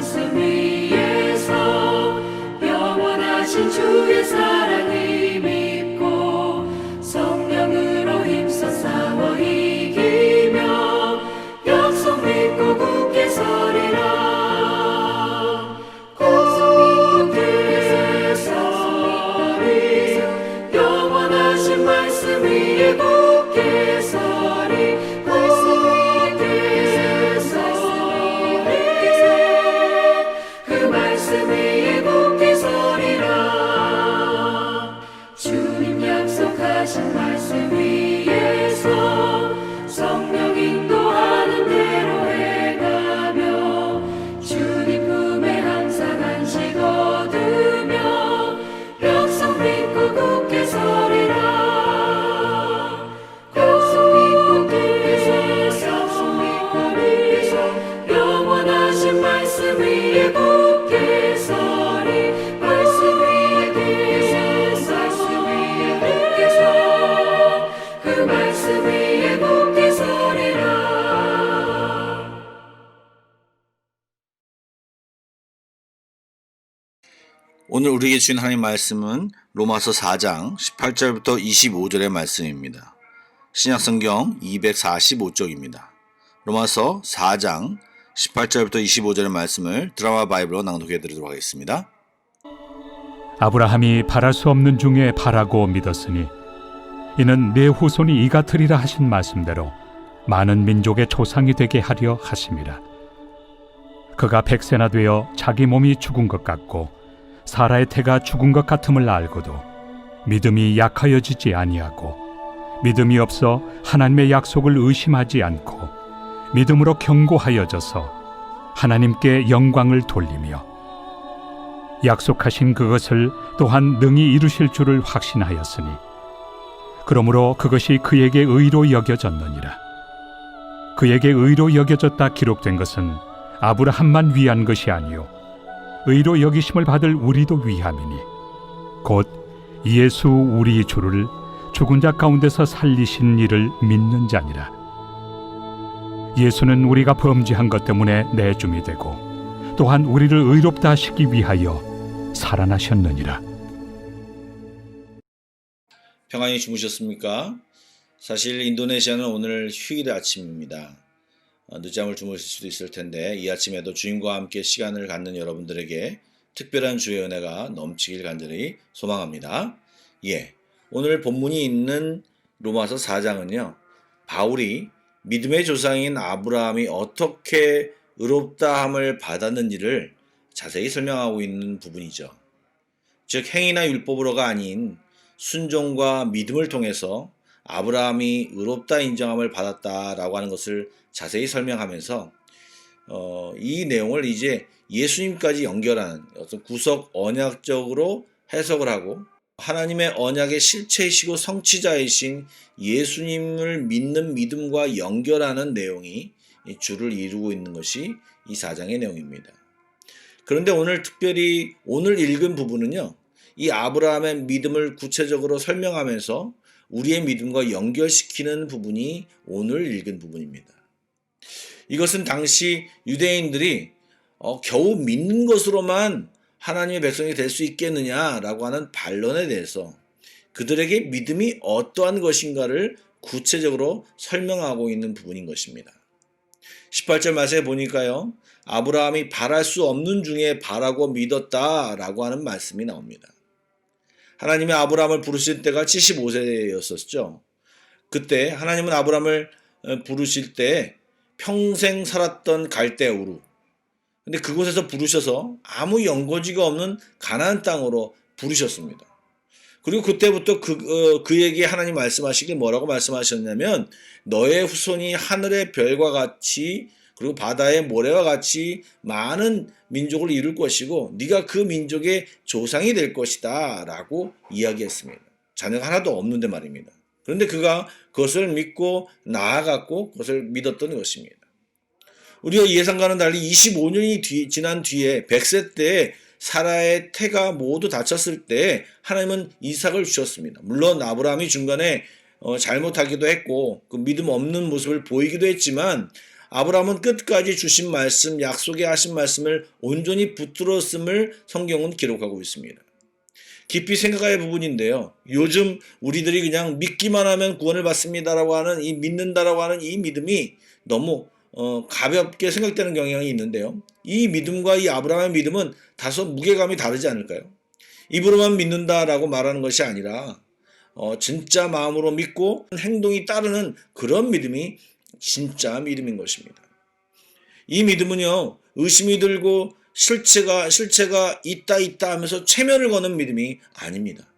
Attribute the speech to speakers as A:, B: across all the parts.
A: 말씀 위에서 영원하신 주의 사랑을 믿고 성령으로 힘써 싸워 이기며 약속 믿고 굳게 서리라. 굳게 서리 영원하신 말씀 위에 굳게 서리. 굳게 서리 그 말씀 위에 굳게 서리라. 주님 약속하신 말씀 위에서 성령 인도하는 대로 해가며 주님 품에 항상 안식 얻으며 약속 믿고 굳게 서리라. 약속 믿고 굳게 서 영원하신 말씀 위에 굳게 서리. 말씀 위에 굳게 서 그 말씀 위에 굳게 서리라.
B: 오늘 우리에게 주신 하나님 말씀은 로마서 4장 18절부터 25절의 말씀입니다. 신약성경 245쪽입니다. 로마서 4장 18절부터 25절의 말씀을 드라마 바이블로 낭독해 드리도록 하겠습니다.
C: 아브라함이 바랄 수 없는 중에 바라고 믿었으니 이는 내 후손이 이 같으리라 하신 말씀대로 많은 민족의 조상이 되게 하려 하심이라. 그가 100세나 되어 자기 몸이 죽은 것 같고 사라의 태가 죽은 것 같음을 알고도 믿음이 약하여지지 아니하고 믿음이 없어 하나님의 약속을 의심하지 않고 믿음으로 견고하여져서 하나님께 영광을 돌리며 약속하신 그것을 또한 능히 이루실 줄을 확신하였으니 그러므로 그것이 그에게 의로 여겨졌느니라. 그에게 의로 여겨졌다 기록된 것은 아브라함만 위한 것이 아니요 의로 여기심을 받을 우리도 위함이니 곧 예수 우리 주를 죽은 자 가운데서 살리신 이를 믿는 자니라. 예수는 우리가 범죄한 것 때문에 내줌이 되고 또한 우리를 의롭다 하시기 위하여 살아나셨느니라.
B: 평안히 주무셨습니까? 사실 인도네시아는 오늘 휴일의 아침입니다. 늦잠을 주무실 수도 있을 텐데 이 아침에도 주님과 함께 시간을 갖는 여러분들에게 특별한 주의 은혜가 넘치길 간절히 소망합니다. 오늘 본문이 있는 로마서 4장은요. 바울이 믿음의 조상인 아브라함이 어떻게 의롭다함을 받았는지를 자세히 설명하고 있는 부분이죠. 즉 행위나 율법으로가 아닌 순종과 믿음을 통해서 아브라함이 의롭다 인정함을 받았다라고 하는 것을 자세히 설명하면서 이 내용을 이제 예수님까지 연결하는 어떤 구속 언약적으로 해석을 하고 하나님의 언약의 실체이시고 성취자이신 예수님을 믿는 믿음과 연결하는 내용이 주를 이루고 있는 것이 이 4장의 내용입니다. 그런데 오늘 특별히 오늘 읽은 부분은요. 이 아브라함의 믿음을 구체적으로 설명하면서 우리의 믿음과 연결시키는 부분이 오늘 읽은 부분입니다. 이것은 당시 유대인들이 겨우 믿는 것으로만 하나님의 백성이 될 수 있겠느냐라고 하는 반론에 대해서 그들에게 믿음이 어떠한 것인가를 구체적으로 설명하고 있는 부분인 것입니다. 18절 말씀에 보니까요. 아브라함이 바랄 수 없는 중에 바라고 믿었다라고 하는 말씀이 나옵니다. 하나님이 아브라함을 부르실 때가 75세였었죠. 그때 하나님은 아브라함을 부르실 때 평생 살았던 갈대 우르, 근데 그곳에서 부르셔서 아무 연고지가 없는 가나안 땅으로 부르셨습니다. 그리고 그때부터 그에게 하나님 말씀하시길 뭐라고 말씀하셨냐면 너의 후손이 하늘의 별과 같이 그리고 바다의 모래와 같이 많은 민족을 이룰 것이고 네가 그 민족의 조상이 될 것이다 라고 이야기했습니다. 자녀가 하나도 없는데 말입니다. 그런데 그가 그것을 믿고 나아갔고 그것을 믿었던 것입니다. 우리가 예상과는 달리 25년이 지난 뒤에 100세 때 사라의 태가 모두 다쳤을 때 하나님은 이삭을 주셨습니다. 물론 아브라함이 중간에 잘못하기도 했고 그 믿음 없는 모습을 보이기도 했지만 아브라함은 끝까지 주신 말씀, 약속에 하신 말씀을 온전히 붙들었음을 성경은 기록하고 있습니다. 깊이 생각할 부분인데요. 요즘 우리들이 그냥 믿기만 하면 구원을 받습니다라고 하는 이 믿는다라고 하는 이 믿음이 너무 가볍게 생각되는 경향이 있는데요. 이 믿음과 이 아브라함의 믿음은 다소 무게감이 다르지 않을까요? 입으로만 믿는다라고 말하는 것이 아니라 진짜 마음으로 믿고 행동이 따르는 그런 믿음이 진짜 믿음인 것입니다. 이 믿음은요, 의심이 들고 실체가 있다 하면서 체면을 거는 믿음이 아닙니다.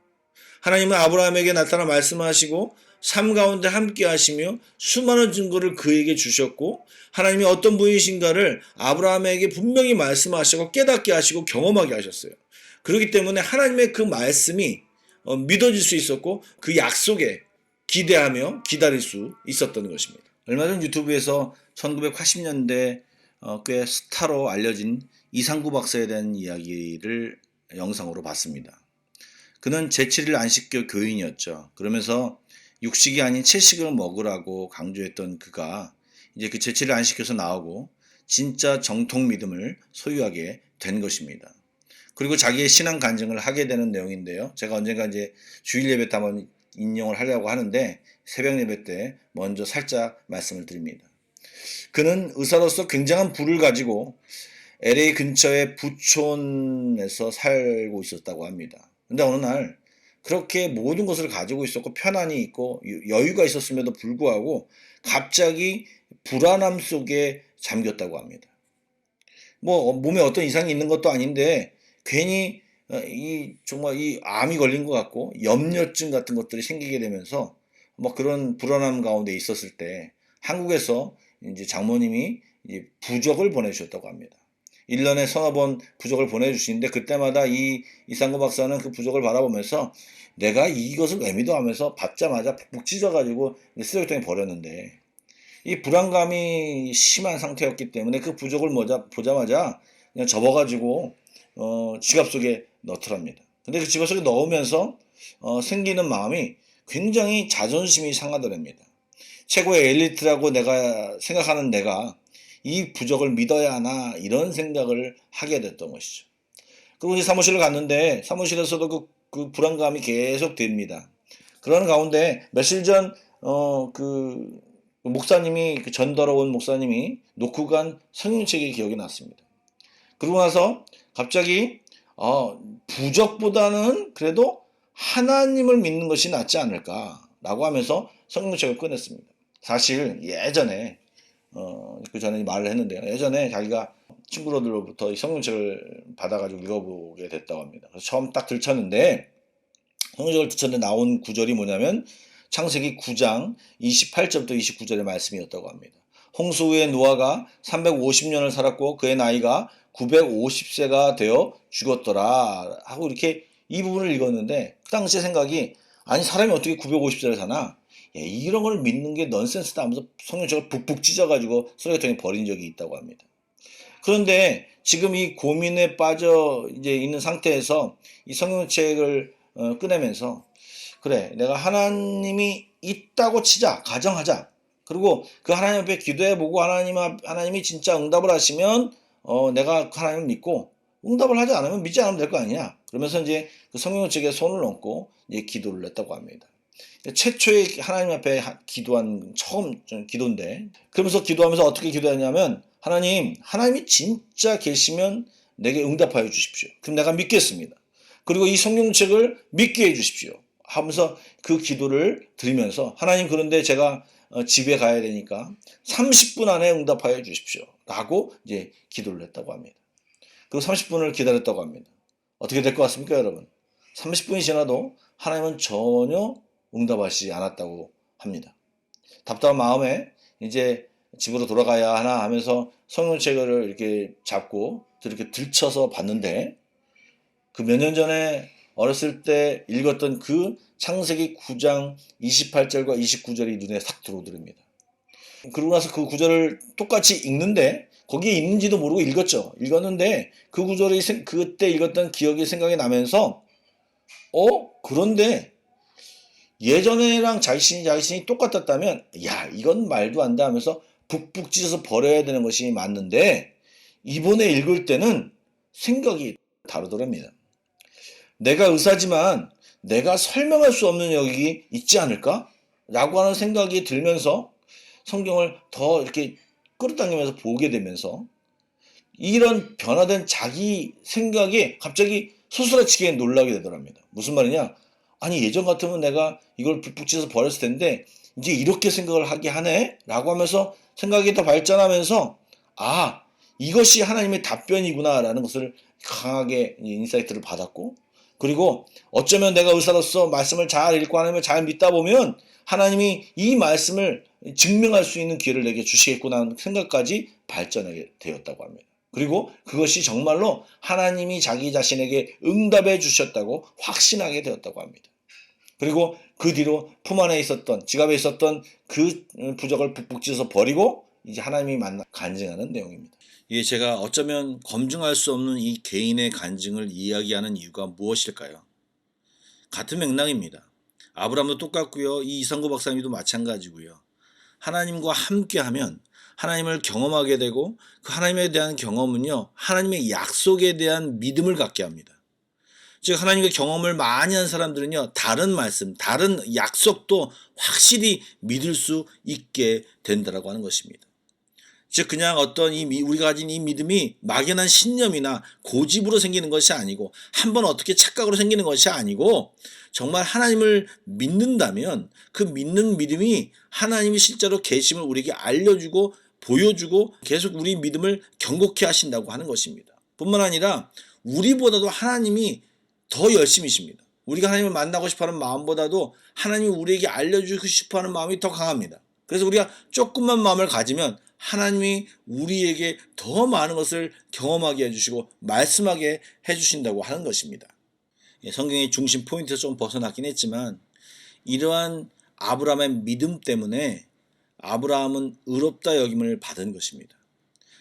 B: 하나님은 아브라함에게 나타나 말씀하시고 삶 가운데 함께 하시며 수많은 증거를 그에게 주셨고 하나님이 어떤 분이신가를 아브라함에게 분명히 말씀하시고 깨닫게 하시고 경험하게 하셨어요. 그렇기 때문에 하나님의 그 말씀이 믿어질 수 있었고 그 약속에 기대하며 기다릴 수 있었던 것입니다. 얼마 전 유튜브에서 1980년대 꽤 스타로 알려진 이상구 박사에 대한 이야기를 영상으로 봤습니다. 그는 제7일 안식교 교인이었죠. 그러면서 육식이 아닌 채식을 먹으라고 강조했던 그가 이제 그 제7일 안식교에서 나오고 진짜 정통 믿음을 소유하게 된 것입니다. 그리고 자기의 신앙 간증을 하게 되는 내용인데요. 제가 언젠가 이제 주일 예배 때 한번 인용을 하려고 하는데 새벽 예배 때 먼저 살짝 말씀을 드립니다. 그는 의사로서 굉장한 부를 가지고 LA 근처의 부촌에서 살고 있었다고 합니다. 근데 어느 날 그렇게 모든 것을 가지고 있었고 편안히 있고 여유가 있었음에도 불구하고 갑자기 불안함 속에 잠겼다고 합니다. 뭐 몸에 어떤 이상이 있는 것도 아닌데 괜히 정말 이 암이 걸린 것 같고 염려증 같은 것들이 생기게 되면서 뭐 그런 불안함 가운데 있었을 때 한국에서 이제 장모님이 이제 부적을 보내주셨다고 합니다. 1년에 서너 번 부적을 보내주시는데 그때마다 이 이상구 박사는 그 부적을 바라보면서 내가 이것을 왜 믿어 하면서 받자마자 푹 찢어가지고 쓰레기통에 버렸는데 이 불안감이 심한 상태였기 때문에 그 부적을 보자마자 그냥 접어가지고 지갑 속에 넣더랍니다. 근데 그 지갑 속에 넣으면서 생기는 마음이 굉장히 자존심이 상하더랍니다. 최고의 엘리트라고 내가 생각하는 내가 이 부적을 믿어야 하나 이런 생각을 하게 됐던 것이죠. 그리고 이제 사무실을 갔는데 사무실에서도 그 불안감이 계속 됩니다. 그런 가운데 며칠 전 그 목사님이 그 전도로 온 목사님이 놓고 간 성경책이 기억이 났습니다. 그러고 나서 갑자기 부적보다는 그래도 하나님을 믿는 것이 낫지 않을까라고 하면서 성경책을 꺼냈습니다. 사실 예전에 그 전에 말을 했는데요. 예전에 자기가 친구들로부터 이 성경책을 받아가지고 읽어보게 됐다고 합니다. 그래서 처음 딱 들쳤는데 성경책을 들쳤는데 나온 구절이 뭐냐면 창세기 9장 28절부터 29절의 말씀이었다고 합니다. 홍수 후에 노아가 350년을 살았고 그의 나이가 950세가 되어 죽었더라 하고 이렇게 이 부분을 읽었는데 그 당시의 생각이 아니 사람이 어떻게 950세를 사나? 이런 걸 믿는 게 넌센스다 하면서 성경책을 북북 찢어가지고 쓰레기통에 버린 적이 있다고 합니다. 그런데 지금 이 고민에 빠져 이제 있는 상태에서 이 성경책을 꺼내면서 그래 내가 하나님이 있다고 치자 가정하자 그리고 그 하나님 앞에 기도해보고 하나님이 진짜 응답을 하시면 내가 그 하나님을 믿고 응답을 하지 않으면 믿지 않으면 될 거 아니냐 그러면서 이제 그 성경책에 손을 얹고 이제 기도를 했다고 합니다. 최초의 하나님 앞에 기도한 처음 기도인데 그러면서 기도하면서 어떻게 기도했냐면 하나님이 진짜 계시면 내게 응답하여 주십시오. 그럼 내가 믿겠습니다. 그리고 이 성경책을 믿게 해 주십시오. 하면서 그 기도를 드리면서 하나님 그런데 제가 집에 가야 되니까 30분 안에 응답하여 주십시오. 라고 이제 기도를 했다고 합니다. 그리고 30분을 기다렸다고 합니다. 어떻게 될 것 같습니까, 여러분? 30분이 지나도 하나님은 전혀 응답하시지 않았다고 합니다. 답답한 마음에 이제 집으로 돌아가야 하나 하면서 성경책을 이렇게 잡고 이렇게 들쳐서 봤는데 그 몇 년 전에 어렸을 때 읽었던 그 창세기 9장 28절과 29절이 눈에 싹 들어오더랍니다. 그러고 나서 그 구절을 똑같이 읽는데 거기에 있는지도 모르고 읽었죠. 읽었는데 그 구절이 그때 읽었던 기억이 생각이 나면서 그런데 예전에랑 자신이 똑같았다면 야 이건 말도 안 돼 하면서 북북 찢어서 버려야 되는 것이 맞는데 이번에 읽을 때는 생각이 다르더랍니다. 내가 의사지만 내가 설명할 수 없는 영역이 있지 않을까? 라고 하는 생각이 들면서 성경을 더 이렇게 끌어당기면서 보게 되면서 이런 변화된 자기 생각이 갑자기 소스라치게 놀라게 되더랍니다. 무슨 말이냐? 아니 예전 같으면 내가 이걸 북북 찢어서 버렸을 텐데 이제 이렇게 생각을 하게 하네? 라고 하면서 생각이 더 발전하면서 아 이것이 하나님의 답변이구나 라는 것을 강하게 인사이트를 받았고 그리고 어쩌면 내가 의사로서 말씀을 잘 읽고 하나님을 잘 믿다 보면 하나님이 이 말씀을 증명할 수 있는 기회를 내게 주시겠구나 하는 생각까지 발전하게 되었다고 합니다. 그리고 그것이 정말로 하나님이 자기 자신에게 응답해 주셨다고 확신하게 되었다고 합니다. 그리고 그 뒤로 품 안에 있었던 지갑에 있었던 그 부적을 북북 찢어서 버리고 이제 하나님이 만나 간증하는 내용입니다. 예, 제가 어쩌면 검증할 수 없는 이 개인의 간증을 이야기하는 이유가 무엇일까요? 같은 맥락입니다. 아브라함도 똑같고요. 이 이상구 박사님도 마찬가지고요. 하나님과 함께하면 하나님을 경험하게 되고 그 하나님에 대한 경험은요. 하나님의 약속에 대한 믿음을 갖게 합니다. 즉 하나님의 경험을 많이 한 사람들은요. 다른 말씀, 다른 약속도 확실히 믿을 수 있게 된다라고 하는 것입니다. 즉 그냥 어떤 우리가 가진 이 믿음이 막연한 신념이나 고집으로 생기는 것이 아니고 한번 어떻게 착각으로 생기는 것이 아니고 정말 하나님을 믿는다면 그 믿는 믿음이 하나님이 실제로 계심을 우리에게 알려주고 보여주고 계속 우리 믿음을 견고케 하신다고 하는 것입니다. 뿐만 아니라 우리보다도 하나님이 더 열심히십니다. 우리가 하나님을 만나고 싶어하는 마음보다도 하나님이 우리에게 알려주고 싶어하는 마음이 더 강합니다. 그래서 우리가 조금만 마음을 가지면 하나님이 우리에게 더 많은 것을 경험하게 해주시고 말씀하게 해주신다고 하는 것입니다. 성경의 중심 포인트에서 좀 벗어났긴 했지만 이러한 아브라함의 믿음 때문에 아브라함은 의롭다 여김을 받은 것입니다.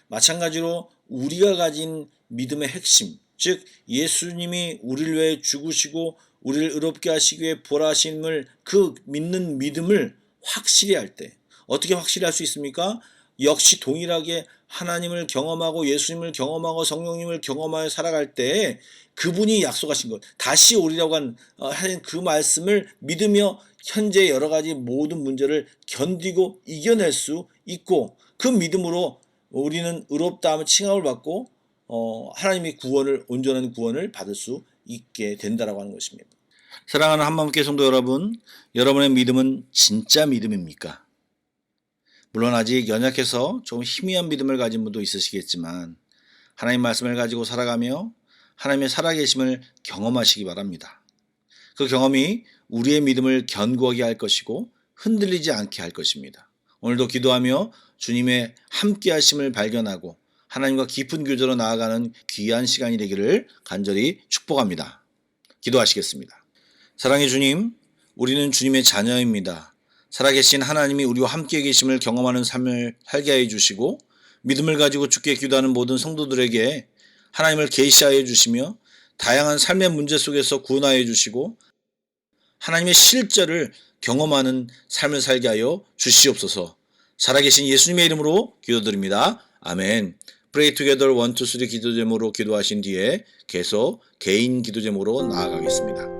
B: 마찬가지로 우리가 가진 믿음의 핵심, 즉 예수님이 우리를 위해 죽으시고 우리를 의롭게 하시기 위해 부활하심을 그 믿는 믿음을 확실히 할 때 어떻게 확실히 할 수 있습니까? 역시 동일하게 하나님을 경험하고 예수님을 경험하고 성령님을 경험하여 살아갈 때 그분이 약속하신 것 다시 오리라고 한 그 말씀을 믿으며 현재 여러 가지 모든 문제를 견디고 이겨낼 수 있고 그 믿음으로 우리는 의롭다함을 칭함을 받고 하나님의 구원을 온전한 구원을 받을 수 있게 된다라고 하는 것입니다. 사랑하는 한마음교회 성도 여러분, 여러분의 믿음은 진짜 믿음입니까? 물론 아직 연약해서 좀 희미한 믿음을 가진 분도 있으시겠지만 하나님 말씀을 가지고 살아가며 하나님의 살아계심을 경험하시기 바랍니다. 그 경험이 우리의 믿음을 견고하게 할 것이고 흔들리지 않게 할 것입니다. 오늘도 기도하며 주님의 함께 하심을 발견하고 하나님과 깊은 교제로 나아가는 귀한 시간이 되기를 간절히 축복합니다. 기도하시겠습니다. 사랑의 주님, 우리는 주님의 자녀입니다. 살아계신 하나님이 우리와 함께 계심을 경험하는 삶을 살게 해 주시고 믿음을 가지고 주께 기도하는 모든 성도들에게 하나님을 계시하여 주시며 다양한 삶의 문제 속에서 구원하여 주시고 하나님의 실제를 경험하는 삶을 살게 하여 주시옵소서. 살아계신 예수님의 이름으로 기도드립니다. 아멘. Pray together 1, 2, 3 기도 제목으로 기도하신 뒤에 계속 개인 기도 제목으로 나아가겠습니다.